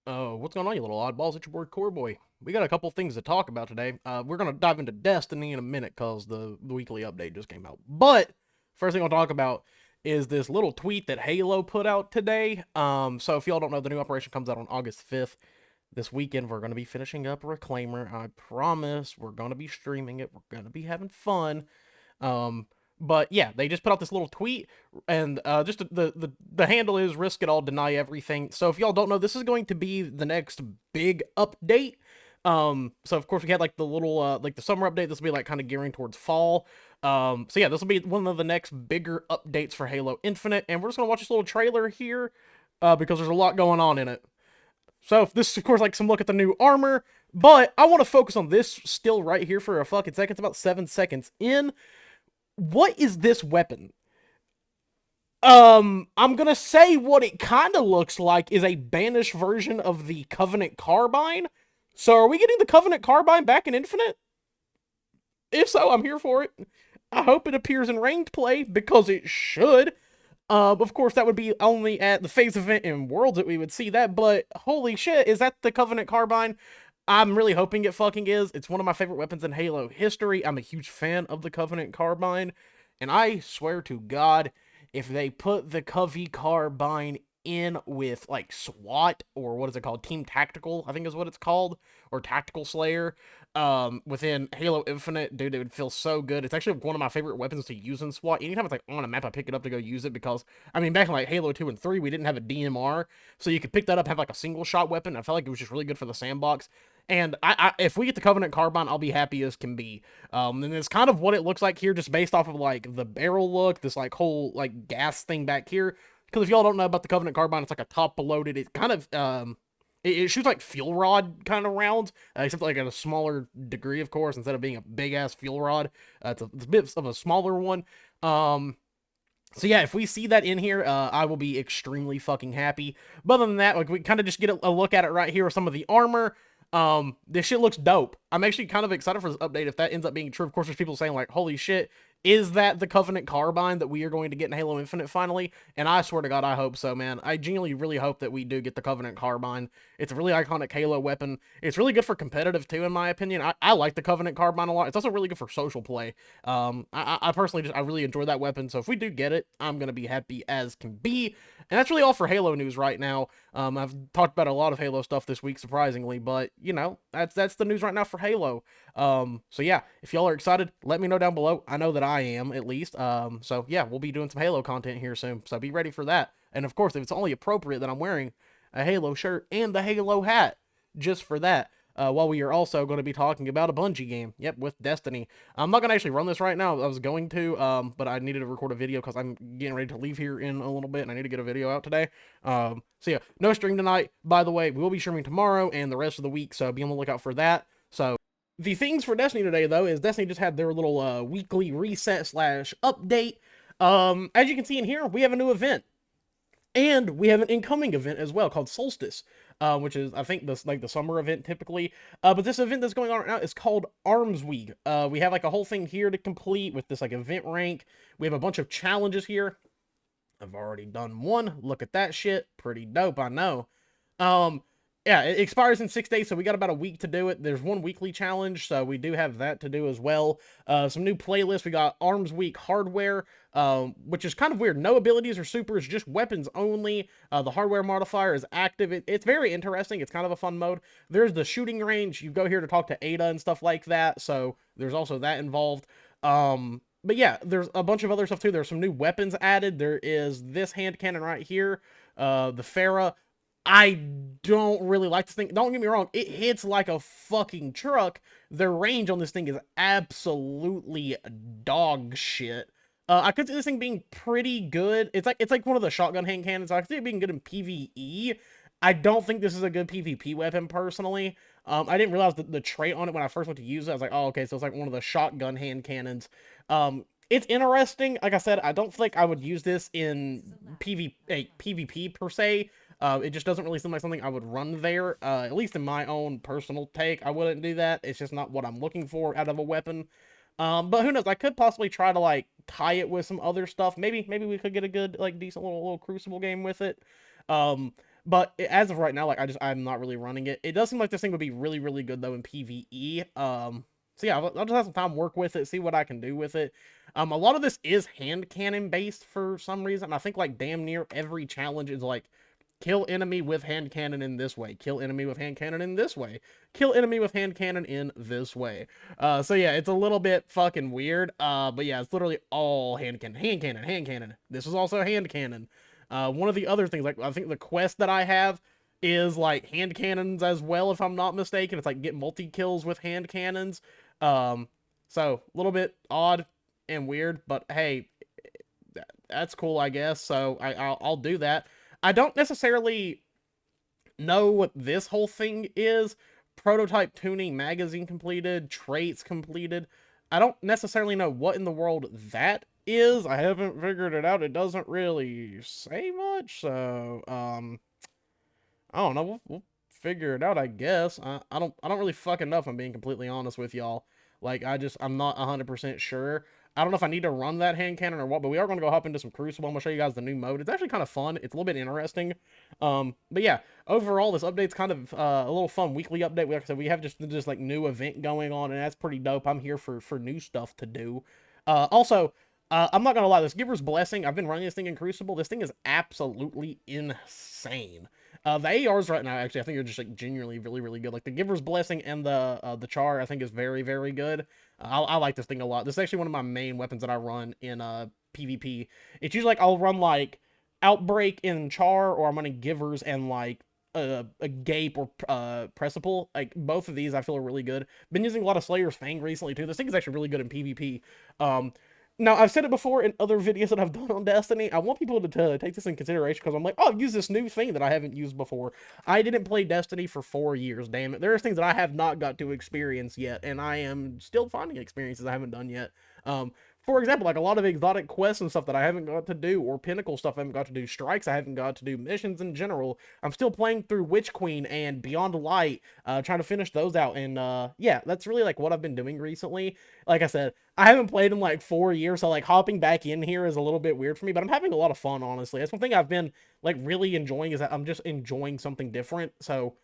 What's going on, you little oddballs? It's your boy Core Boy. We got a couple things to talk about today. We're gonna dive into Destiny in a minute because the weekly update just came out. But first thing I'll talk about is this little tweet that Halo put out today. So if y'all don't know, the new operation comes out on August 5th. This weekend we're gonna be finishing up Reclaimer. I promise we're gonna be streaming it. We're gonna be having fun. Um, but yeah, they just put out this little tweet, and just the handle is risk it all, deny everything. So if y'all don't know, this is going to be the next big update. So of course we had like the little like the summer update. This will be like kind of gearing towards fall. So yeah, this will be one of the next bigger updates for Halo Infinite, and we're just gonna watch this little trailer here, because there's a lot going on in it. So this is of course like some look at the new armor, but I want to focus on this still right here for a fucking second. It's about 7 seconds in. What is this weapon? I'm gonna say what it kind of looks like is a banished version of the Covenant Carbine. So are we getting the Covenant Carbine back in Infinite? If so, I'm here for it. I hope it appears in ranked play because it should. Of course, that would be only at the phase event in Worlds that we would see that, but holy shit, is that the Covenant Carbine? I'm really hoping it fucking is. It's one of my favorite weapons in Halo history. I'm a huge fan of the Covenant Carbine, and I swear to God, if they put the Covey Carbine in with like SWAT or what is it called, Team Tactical, I think is what it's called, or Tactical Slayer, within Halo Infinite, dude, it would feel so good. It's actually one of my favorite weapons to use in SWAT. Anytime it's like on a map, I pick it up to go use it because, I mean, back in like Halo 2 and 3, we didn't have a DMR, so you could pick that up, have like a single shot weapon. I felt like it was just really good for the sandbox. And if we get the Covenant Carbine, I'll be happy as can be. And it's kind of what it looks like here, just based off of like the barrel look, this like whole like gas thing back here. Because if y'all don't know about the Covenant Carbine, it's like a top loaded. It kind of it shoots like fuel rod kind of rounds, except like at a smaller degree, of course, instead of being a big ass fuel rod. It's a bit of a smaller one. So yeah, if we see that in here, I will be extremely fucking happy. But other than that, like we kind of just get a look at it right here with some of the armor. This shit looks dope. I'm actually kind of excited for this update if that ends up being true. Of course, there's people saying like, holy shit, is that the Covenant Carbine that we are going to get in Halo Infinite finally? And I swear to God, I hope so, man. I genuinely really hope that we do get the Covenant Carbine. It's a really iconic Halo weapon. It's really good for competitive too, in my opinion. I like the Covenant Carbine a lot. It's also really good for social play. I personally I really enjoy that weapon. So if we do get it, I'm gonna be happy as can be. And that's really all for Halo news right now. I've talked about a lot of Halo stuff this week, surprisingly, but you know, that's the news right now for Halo. So yeah, if y'all are excited, let me know down below. I know that I am, at least. So yeah, we'll be doing some Halo content here soon, so be ready for that. And of course, if it's only appropriate that I'm wearing a Halo shirt and the Halo hat just for that. While we are also going to be talking about a Bungie game. Yep, with Destiny. I'm not going to actually run this right now. I was going to, but I needed to record a video because I'm getting ready to leave here in a little bit, and I need to get a video out today. So yeah, no stream tonight. By the way, we will be streaming tomorrow and the rest of the week, so be on the lookout for that. So the things for Destiny today, though, is Destiny just had their little weekly reset slash update. As you can see in here, we have a new event. And we have an incoming event as well called Solstice, which is, I think, this like the summer event typically. But this event that's going on right now is called Arms Week. We have like a whole thing here to complete with this like event rank. We have a bunch of challenges here. I've already done one. Look at that shit. Pretty dope, I know. Um, yeah, it expires in 6 days, so we got about a week to do it. There's one weekly challenge, so we do have that to do as well. Some new playlists. We got Arms Week hardware, which is kind of weird. No abilities or supers, just weapons only. The hardware modifier is active. It's very interesting. It's kind of a fun mode. There's the shooting range. You go here to talk to Ada and stuff like that, so there's also that involved. But yeah, there's a bunch of other stuff too. There's some new weapons added. There is this hand cannon right here, the Farah. I don't really like this thing. Don't get me wrong, it hits like a fucking truck. The range on this thing is absolutely dog shit. I could see this thing being pretty good. It's like one of the shotgun hand cannons. I could see it being good in PvE. I don't think this is a good PvP weapon personally. I didn't realize the trait on it when I first went to use it. I was like, oh, okay, so it's like one of the shotgun hand cannons. It's interesting. Like I said, I don't think I would use this in PvP per se. It just doesn't really seem like something I would run there. At least in my own personal take, I wouldn't do that. It's just not what I'm looking for out of a weapon. But who knows? I could possibly try to like tie it with some other stuff. Maybe we could get a good, like, decent little Crucible game with it. But as of right now, like I'm not really running it. It does seem like this thing would be really, really good though in PvE. So yeah, I'll just have some time work with it, see what I can do with it. A lot of this is hand cannon based for some reason. I think like damn near every challenge is like kill enemy with hand cannon in this way, kill enemy with hand cannon in this way, kill enemy with hand cannon in this way. So yeah, it's a little bit fucking weird. But yeah, it's literally all hand cannon, hand cannon, hand cannon. This is also hand cannon. One of the other things, like I think the quest that I have is like hand cannons as well, if I'm not mistaken. It's like get multi kills with hand cannons. So a little bit odd and weird, but hey, that's cool, I guess. So I'll do that. I don't necessarily know what this whole thing is. Prototype tuning, magazine completed, traits completed. I don't necessarily know what in the world that is. I haven't figured it out. It doesn't really say much, so I don't know. We'll figure it out, I guess. I don't really fucking know, if I'm being completely honest with y'all. Like I'm not 100% sure. I don't know if I need to run that hand cannon or what, but we are going to go hop into some Crucible. I'm going to show you guys the new mode. It's actually kind of fun. It's a little bit interesting. But yeah, overall, this update's kind of a little fun weekly update. Like I said, we have just like new event going on, and that's pretty dope. I'm here for new stuff to do. Also, I'm not going to lie, this Giver's Blessing, I've been running this thing in Crucible. This thing is absolutely insane. The ARs right now, actually, I think are just like genuinely really, really good. Like the Giver's Blessing and the Char, I think is very, very good. I like this thing a lot. This is actually one of my main weapons that I run in PvP. It's usually like I'll run like Outbreak in Char, or I'm running Givers and like a Gape or Precipice. Like both of these I feel are really good. Been using a lot of Slayer's Fang recently too. This thing is actually really good in PvP. Now, I've said it before in other videos that I've done on Destiny. I want people to take this in consideration, because I'm like, oh, I've used this new thing that I haven't used before. I didn't play Destiny for 4 years, damn it. There are things that I have not got to experience yet, and I am still finding experiences I haven't done yet. For example, like a lot of exotic quests and stuff that I haven't got to do, or pinnacle stuff I haven't got to do, strikes I haven't got to do, missions in general. I'm still playing through Witch Queen and Beyond Light, trying to finish those out. And yeah, that's really like what I've been doing recently. Like I said, I haven't played in like 4 years, so like hopping back in here is a little bit weird for me, but I'm having a lot of fun, honestly. That's one thing I've been like really enjoying, is that I'm just enjoying something different. So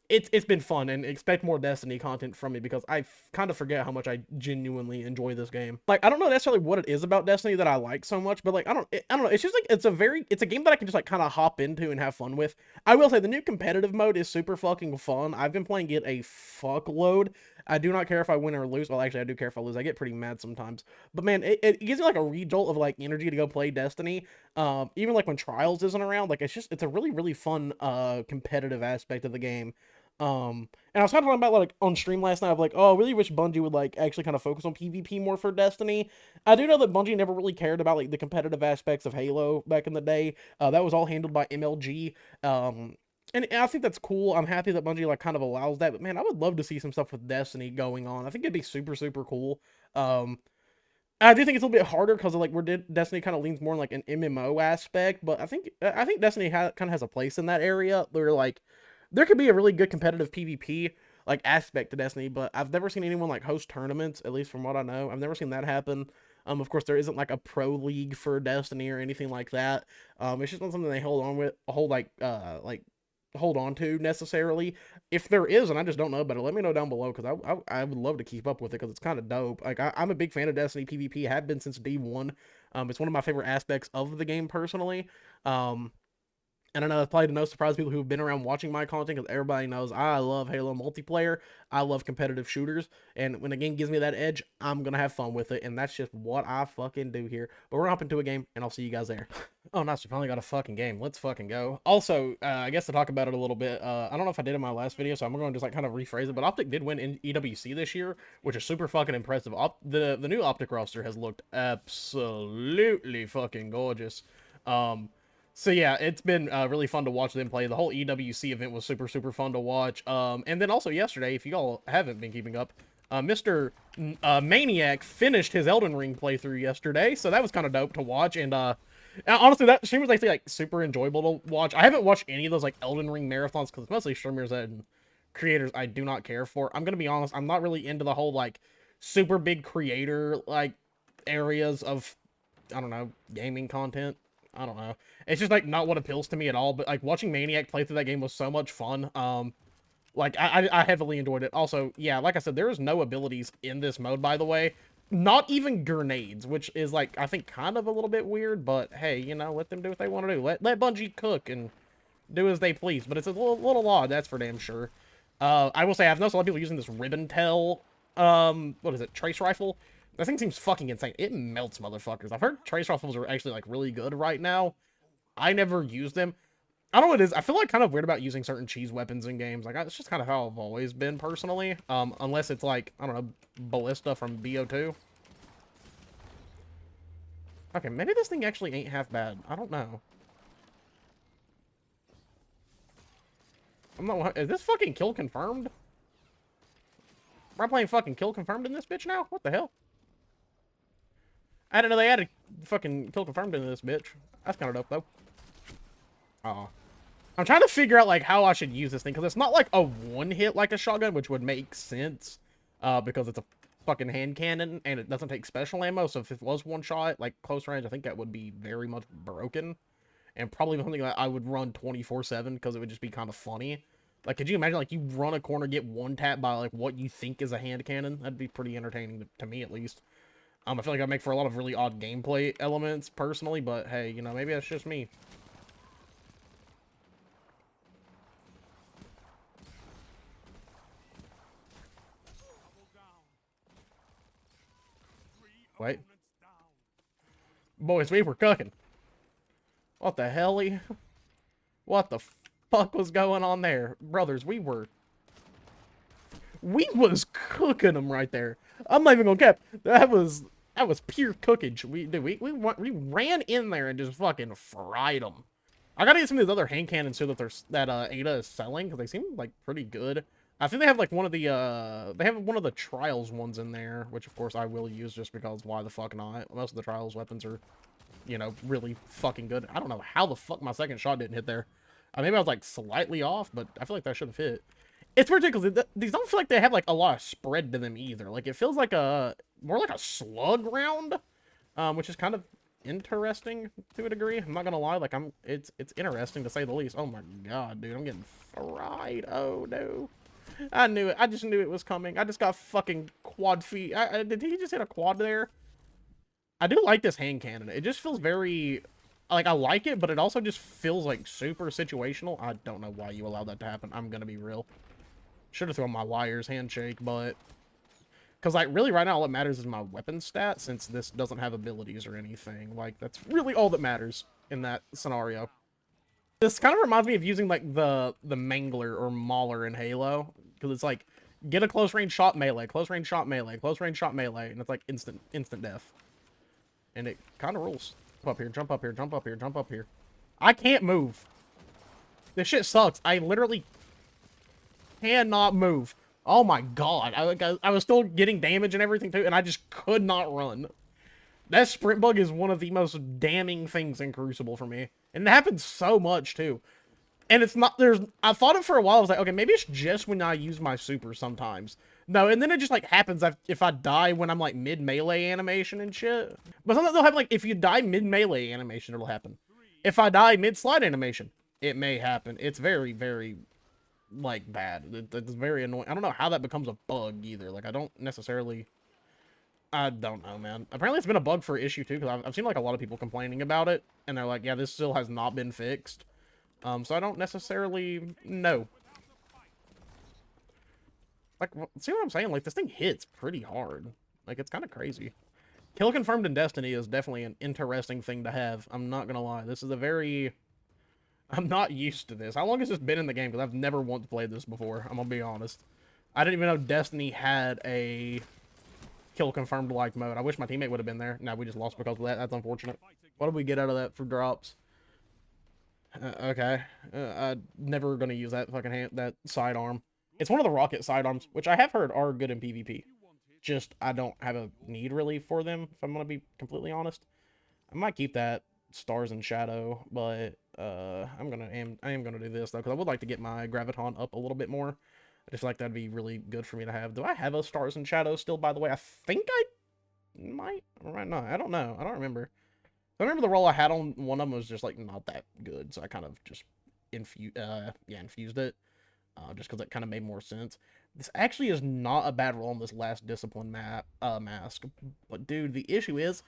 it's been fun, and expect more Destiny content from me, because I kind of forget how much I genuinely enjoy this game. Like, I don't know necessarily what it is about Destiny that I like so much, but like I don't know. It's just like it's a game that I can just like kind of hop into and have fun with. I will say the new competitive mode is super fucking fun. I've been playing it a fuckload. I do not care if I win or lose. Well, actually, I do care if I lose. I get pretty mad sometimes. But man, it gives me like a rejolt of like energy to go play Destiny. Even like when Trials isn't around, like it's a really, really fun competitive aspect of the game. And I was kind of talking about like on stream last night of like, oh, I really wish Bungie would like actually kind of focus on PvP more for Destiny. I do know that Bungie never really cared about like the competitive aspects of Halo back in the day. That was all handled by MLG. And I think that's cool. I'm happy that Bungie like kind of allows that. But man, I would love to see some stuff with Destiny going on. I think it'd be super, super cool. I do think it's a little bit harder, because like Destiny kind of leans more on like an MMO aspect, but I think Destiny kind of has a place in that area where like there could be a really good competitive PvP like aspect to Destiny, but I've never seen anyone like host tournaments, at least from what I know. I've never seen that happen. Of course, there isn't like a pro league for Destiny or anything like that. It's just not something they hold on to necessarily. If there is, and I just don't know about it, let me know down below, because I would love to keep up with it, because it's kind of dope. Like I'm a big fan of Destiny PvP, have been since D1. It's one of my favorite aspects of the game personally. And I know that's probably no surprise to people who've been around watching my content, because everybody knows I love Halo multiplayer. I love competitive shooters. And when a game gives me that edge, I'm going to have fun with it. And that's just what I fucking do here. But we're going to hop into a game, and I'll see you guys there. Oh, nice. We finally got a fucking game. Let's fucking go. Also, I guess to talk about it a little bit, I don't know if I did in my last video, so I'm going to just like kind of rephrase it. But Optic did win in EWC this year, which is super fucking impressive. The new Optic roster has looked absolutely fucking gorgeous. So yeah, it's been really fun to watch them play. The whole EWC event was super, super fun to watch. And then also yesterday, if you all haven't been keeping up, Mr. Maniac finished his Elden Ring playthrough yesterday, so that was kind of dope to watch. And honestly, that stream was actually like super enjoyable to watch. I haven't watched any of those like Elden Ring marathons, because it's mostly streamers and creators I do not care for. I'm gonna be honest, I'm not really into the whole like super big creator like areas of, I don't know, gaming content. I don't know. It's just like not what appeals to me at all. But like watching Maniac play through that game was so much fun. Like I heavily enjoyed it. Also, yeah, like I said, there is no abilities in this mode, by the way. Not even grenades, which is like I think kind of a little bit weird. But hey, you know, let them do what they want to do. Let Bungie cook and do as they please. But it's a little odd, that's for damn sure. I will say I've noticed a lot of people using this ribbon tail. What is it? Trace rifle. That thing seems fucking insane. It melts motherfuckers. I've heard trace rifles are actually like really good right now. I never used them. I don't know what it is. I feel like kind of weird about using certain cheese weapons in games. Like, it's just kind of how I've always been, personally. Unless it's like, I don't know, Ballista from BO2. Okay, maybe this thing actually ain't half bad. I don't know. I'm not... Is this fucking kill confirmed? Am I playing fucking kill confirmed in this bitch now? What the hell? I didn't know they added fucking kill confirmed into this bitch. That's kind of dope, though. Oh. I'm trying to figure out, like, how I should use this thing, because it's not, like, a one-hit like a shotgun, which would make sense, because it's a fucking hand cannon, and it doesn't take special ammo, so if it was one shot, like, close range, I think that would be very much broken, and probably something that I would run 24/7, because it would just be kind of funny. Like, could you imagine, like, you run a corner, get one tap by, like, what you think is a hand cannon? That'd be pretty entertaining, to me, at least. I feel like I'd make for a lot of really odd gameplay elements, personally, but, hey, you know, maybe that's just me. Wait. Boys, we were cooking. What the helly? What the fuck was going on there? Brothers, we was cooking them right there. I'm not even gonna cap. That was pure cookage. We ran in there and just fucking fried them. I gotta get some of these other hand cannons too that Ada is selling, because they seem like pretty good. I think they have like one of the trials ones in there, which of course I will use just because why the fuck not? Most of the trials weapons are, you know, really fucking good. I don't know how the fuck my second shot didn't hit there. Maybe I was like slightly off, but I feel like that should have hit. It's ridiculous. These don't feel like they have like a lot of spread to them either. Like it feels like more like a slug round, which is kind of interesting to a degree. I'm not gonna lie. Like it's interesting to say the least. Oh my god, dude, I'm getting fried. Oh no. I knew it. I just knew it was coming. I just got fucking quad feet. Did he just hit a quad there? I do like this hand cannon. It just feels very... Like, I like it, but it also just feels, like, super situational. I don't know why you allowed that to happen. I'm gonna be real. Should have thrown my wires handshake, but... Because, like, really right now all that matters is my weapon stat, since this doesn't have abilities or anything. Like, that's really all that matters in that scenario. This kind of reminds me of using, like, the Mangler or Mauler in Halo. Because it's like, get a close range shot melee, close range shot melee, close range shot melee, and it's like instant death. And it kind of rules. Jump up here, jump up here, jump up here, jump up here. I can't move. This shit sucks. I literally cannot move. Oh my god. I was still getting damage and everything too, and I just could not run. That sprint bug is one of the most damning things in Crucible for me. And it happens so much too. And it's not, I thought it for a while, I was like, okay, maybe it's just when I use my super sometimes. No, and then it just, like, happens if I die when I'm, like, mid-melee animation and shit. But sometimes they'll have, like, if you die mid-melee animation, it'll happen. If I die mid-slide animation, it may happen. It's very, very, like, bad. It's very annoying. I don't know how that becomes a bug, either. Like, I don't necessarily... I don't know, man. Apparently it's been a bug for issue 2, because I've seen, like, a lot of people complaining about it. And they're like, yeah, this still has not been fixed. So I don't necessarily know. Like, see what I'm saying? Like, this thing hits pretty hard. Like, it's kind of crazy. Kill confirmed in Destiny is definitely an interesting thing to have. I'm not gonna lie. This is a very... I'm not used to this. How long has this been in the game? Because I've never once played this before. I'm gonna be honest. I didn't even know Destiny had a kill confirmed like mode. I wish my teammate would have been there. No, we just lost because of that. That's unfortunate. What did we get out of that for drops? Okay. I'm never gonna use that fucking that sidearm. It's one of the rocket sidearms, which I have heard are good in PvP. Just, I don't have a need really for them, if I'm gonna be completely honest. I might keep that Stars and Shadow, but I am gonna do this though, because I would like to get my Graviton up a little bit more. I just feel like that'd be really good for me to have. Do I have a Stars and Shadow still, by the way? I think I might, or might not. I don't know. I don't remember. I remember the roll I had on one of them was just like not that good, so I kind of just infused it, just because it kind of made more sense. This actually is not a bad roll on this last discipline mask, but dude, the issue is,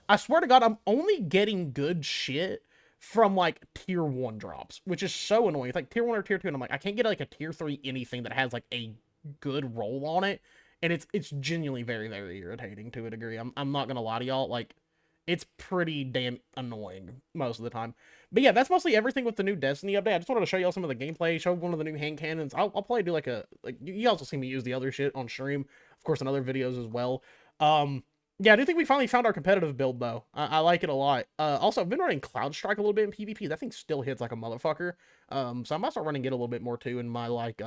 I swear to God, I'm only getting good shit from like tier 1 drops, which is so annoying. It's like tier 1 or tier 2, and I'm like, I can't get like a tier 3 anything that has like a good roll on it, and it's genuinely very, very irritating to a degree. I'm not gonna lie to y'all, like, it's pretty damn annoying most of the time. But yeah, that's mostly everything with the new Destiny update. I just wanted to show y'all some of the gameplay, show one of the new hand cannons. I'll probably do like you also see me use the other shit on stream, of course, in other videos as well. Yeah, I do think we finally found our competitive build, though. I like it a lot. Also, I've been running Cloud Strike a little bit in PvP. That thing still hits like a motherfucker. So I might start running it a little bit more, too, in my, like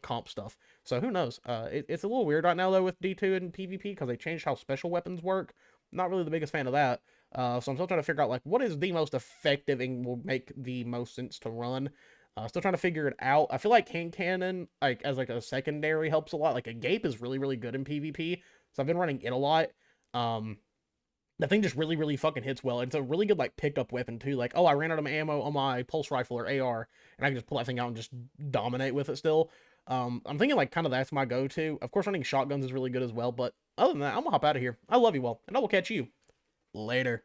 comp stuff. So who knows? It's a little weird right now, though, with D2 and PvP, because they changed how special weapons work. Not really the biggest fan of that. So I'm still trying to figure out, like, what is the most effective and will make the most sense to run. Still trying to figure it out. I feel like hand cannon, like, as, like, a secondary helps a lot. Like, a Gape is really, really good in PvP. So I've been running it a lot. That thing just really, really fucking hits well. It's a really good, like, pickup weapon, too. Like, oh, I ran out of ammo on my pulse rifle or AR, and I can just pull that thing out and just dominate with it still. I'm thinking, like, kind of that's my go-to. Of course, running shotguns is really good as well, but other than that, I'm gonna hop out of here. I love you all, and I will catch you later.